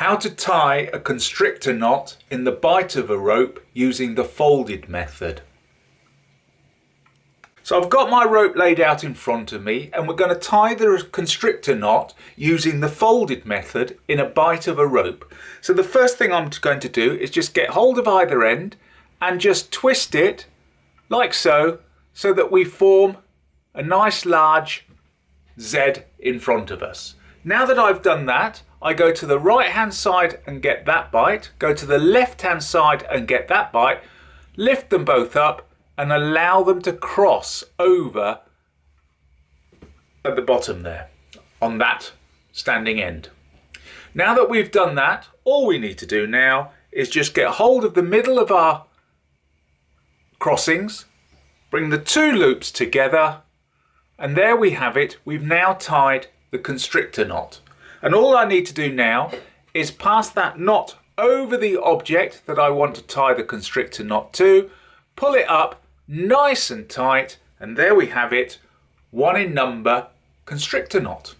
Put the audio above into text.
How to tie a constrictor knot in the bight of a rope using the folded method. So I've got my rope laid out in front of me and we're going to tie the constrictor knot using the folded method in a bight of a rope. So the first thing I'm going to do is just get hold of either end and just twist it like so, so that we form a nice large Z in front of us. Now that I've done that, I go to the right hand side and get that bight, go to the left hand side and get that bight, lift them both up and allow them to cross over at the bottom there on that standing end. Now that we've done that, all we need to do now is just get hold of the middle of our crossings, bring the two loops together, and there we have it. We've now tied the constrictor knot. And all I need to do now is pass that knot over the object that I want to tie the constrictor knot to, pull it up nice and tight, and there we have it, 1 in number constrictor knot.